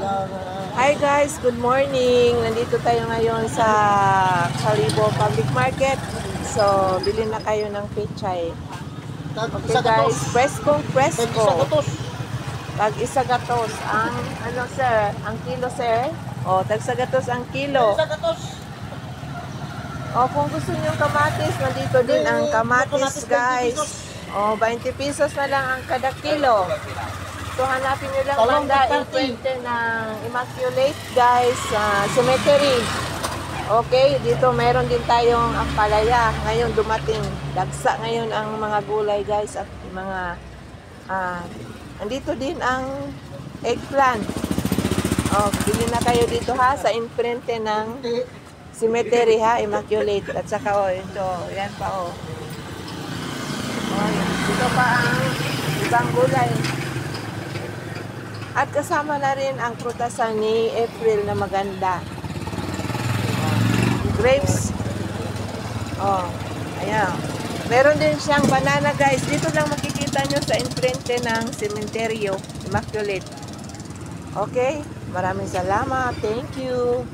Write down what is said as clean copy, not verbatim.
Hi guys, good morning. Nandito tayo ngayon sa Kalibo Public Market. So, bilhin na kayo ng pechay. Okay guys, preskong presko. Tag isa gatos ang ano sir, ang kilo sir. O, tag isa gatos ang kilo. O, kung gusto niyo kamatis, nandito din ang kamatis guys. O, 20 pesos na lang ang kada kilo. So, hanapin nyo lang banda infante ng Immaculate guys, cemetery. Okay, dito meron din tayong ampalaya. Ngayon dumating, dagsa ngayon ang mga gulay guys at mga andito din ang eggplant. Oh, bili na kayo dito ha sa infante ng cemetery ha, Immaculate. At saka ito, yan pa oh. Oh, dito pa ang ibang gulay. At kasama na rin ang prutasan ni April na maganda. Grapes. Oh, ayan. Meron din siyang banana guys. Dito lang makikita nyo sa enfrente ng sementeryo. Immaculate. Okay? Maraming salamat. Thank you.